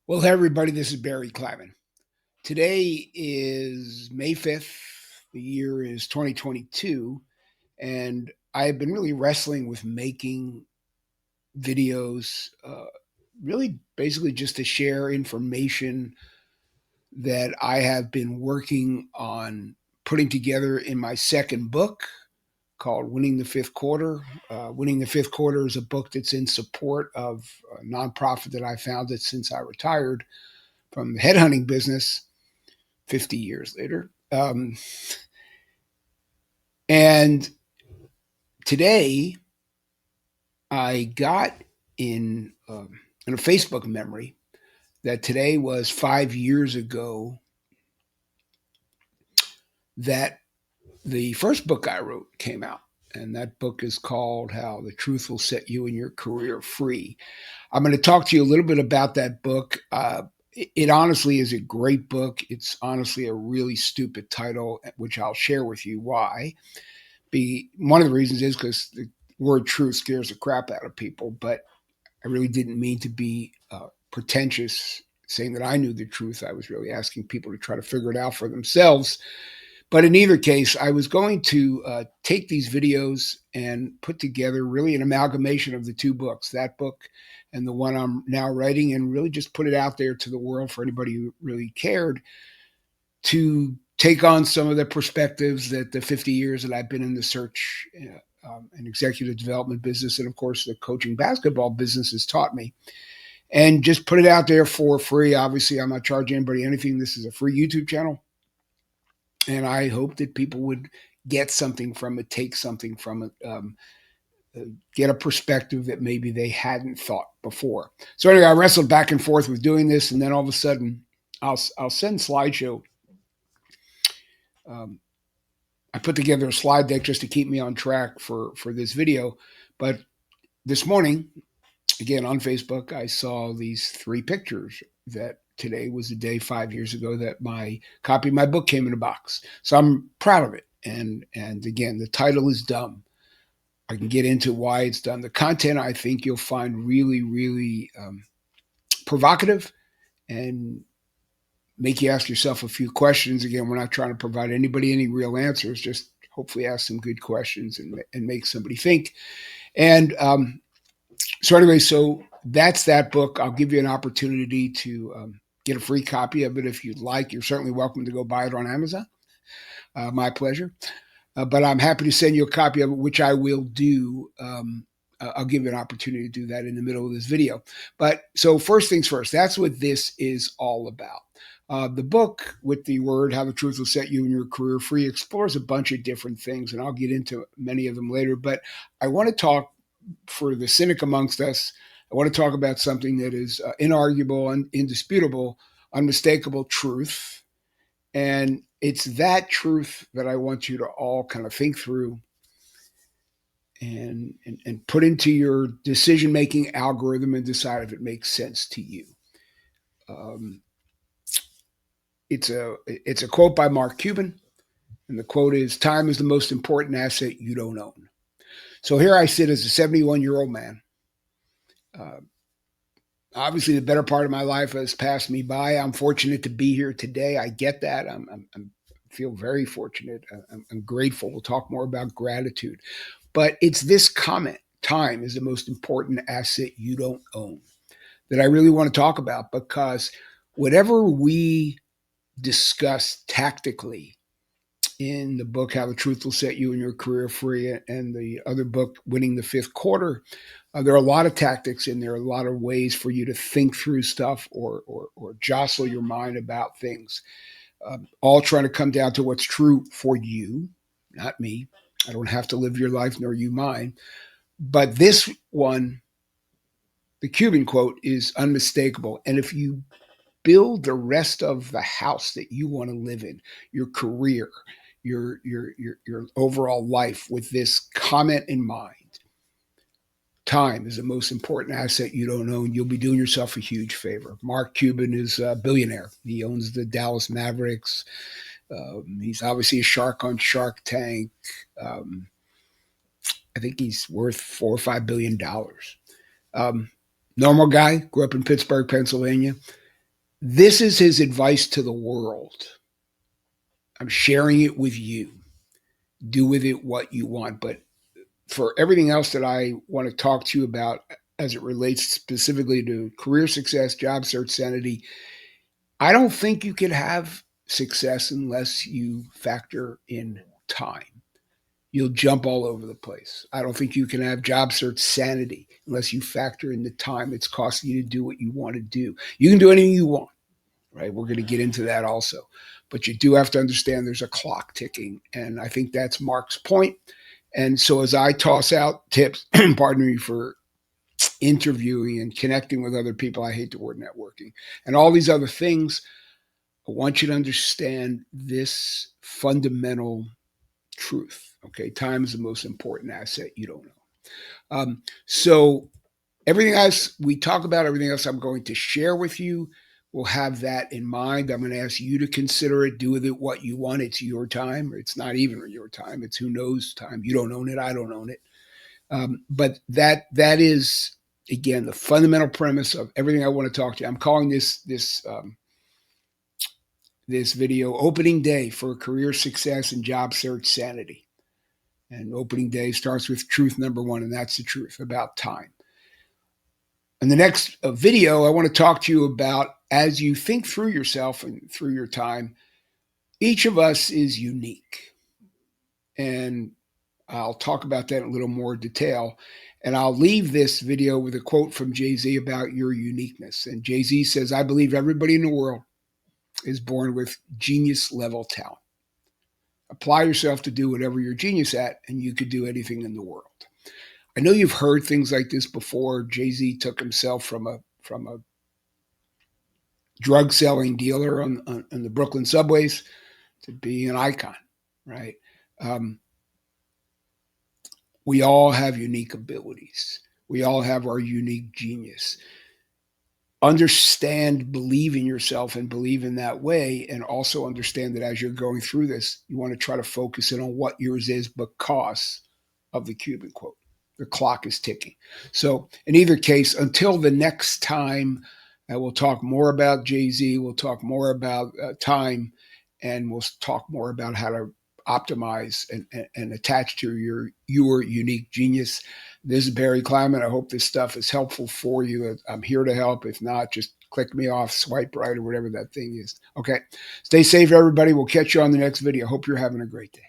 Well, hey everybody, this is Barry Clavin. Today is May 5th. The year is 2022, and I have been really wrestling with making videos, really basically just to share information that I have been working on putting together in my second book called Winning the Fifth Quarter. Winning the Fifth Quarter is a book that's in support of a nonprofit that I founded since I retired from the headhunting business 50 years later. And today I got in, in a Facebook memory that today was 5 years ago that the first book I wrote came out. And that book is called How the Truth Will Set You and Your Career Free. I'm going to talk to you a little bit about that book. It honestly is a great book. It's honestly a really stupid title, which I'll share with you why. One of the reasons is because the word truth scares the crap out of people, but I really didn't mean to be pretentious saying that I knew the truth. I was really asking people to try to figure it out for themselves. But in either case, I was going to take these videos and put together really an amalgamation of the two books, that book and the one I'm now writing, and really just put it out there to the world for anybody who really cared to take on some of the perspectives that the 50 years that I've been in the search and executive development business, and of course the coaching basketball business, has taught me, and just put it out there for free. Obviously, I'm not charging anybody anything. This is a free YouTube channel, and I hope that people would get something from it, take something from it, get a perspective that maybe they hadn't thought before. So anyway, I wrestled back and forth with doing this, and then all of a sudden, I'll send slideshow. I put together a slide deck just to keep me on track for this video. But this morning, again on Facebook, I saw these three pictures that today was the day 5 years ago that my copy of my book came in a box. So I'm proud of it. And again, the title is dumb. I can get into why it's done. The content I think you'll find really, really provocative and make you ask yourself a few questions. Again, we're not trying to provide anybody any real answers, just hopefully ask some good questions and make somebody think. And so anyway, so that's that book. I'll give you an opportunity to get a free copy of it if you'd like. You're certainly welcome to go buy it on Amazon. My pleasure. But I'm happy to send you a copy of it, which I will do. I'll give you an opportunity to do that in the middle of this video. But so first things first, that's what this is all about. The book with the word How the Truth Will Set You and Your Career Free explores a bunch of different things, and I'll get into many of them later. But I want to talk, for the cynic amongst us, I want to talk about something that is inarguable, indisputable, unmistakable truth. And it's that truth that I want you to all kind of think through and put into your decision making algorithm and decide if it makes sense to you. Um, it's a quote by Mark Cuban, and the quote is, "Time is the most important asset you don't own." So here I sit as a 71-year-old man. Uh, Obviously, the better part of my life has passed me by. I'm fortunate to be here today. I get that. I'm feel very fortunate. I'm grateful. We'll talk more about gratitude. But it's this comment, time is the most important asset you don't own, that I really want to talk about, because whatever we discuss tactically in the book, How the Truth Will Set You and Your Career Free, and the other book, Winning the Fifth Quarter, there are a lot of tactics in there, a lot of ways for you to think through stuff or jostle your mind about things, all trying to come down to what's true for you, not me. I don't have to live your life, nor you mine. But this one, the Cuban quote, is unmistakable. And if you build the rest of the house that you want to live in, your career, your overall life, with this comment in mind, time is the most important asset you don't own, you'll be doing yourself a huge favor. Mark Cuban is a billionaire. He owns the Dallas Mavericks. He's obviously a shark on Shark Tank. Um, I think he's worth $4 or $5 billion. Normal guy, grew up in Pittsburgh, Pennsylvania. This is his advice to the world. I'm sharing it with you. Do with it what you want. But for everything else that I want to talk to you about as it relates specifically to career success, job search, sanity, I don't think you can have success unless you factor in time. You'll jump all over the place. I don't think you can have job search sanity unless you factor in the time it's costing you to do what you want to do. You can do anything you want, right? We're going to get into that also. But you do have to understand there's a clock ticking. And I think that's Mark's point. And so as I toss out tips, pardon me, for interviewing and connecting with other people, I hate the word networking, and all these other things, I want you to understand this fundamental truth. Okay. Time is the most important asset you don't know. So everything else we talk about, everything else I'm going to share with you, will have that in mind. I'm going to ask you to consider it, do with it what you want. It's your time. It's not even your time. It's who knows time. You don't own it. I don't own it. But that is, again, the fundamental premise of everything I want to talk to you. I'm calling this video opening day for career success and job search sanity. And opening day starts with truth number one, and that's the truth about time. In the next video, I want to talk to you about, as you think through yourself and through your time, each of us is unique. And I'll talk about that in a little more detail. And I'll leave this video with a quote from Jay-Z about your uniqueness. And Jay-Z says, I believe everybody in the world is born with genius level talent. Apply yourself to do whatever you're genius at, and you could do anything in the world. I know you've heard things like this before. Jay-Z took himself from a drug selling dealer on the Brooklyn subways to being an icon, right? We all have unique abilities. We all have our unique genius. Understand, believe in yourself and believe in that way. And also understand that as you're going through this, you want to try to focus in on what yours is because of the Cuban quote. The clock is ticking. So in either case, until the next time, we'll talk more about Jay-Z. We'll talk more about time, and we'll talk more about how to optimize and attach to your unique genius. This is Barry Kleiman. I hope this stuff is helpful for you. I'm here to help. If not, just click me off, swipe right, or whatever that thing is. Okay. Stay safe, everybody. We'll catch you on the next video. Hope you're having a great day.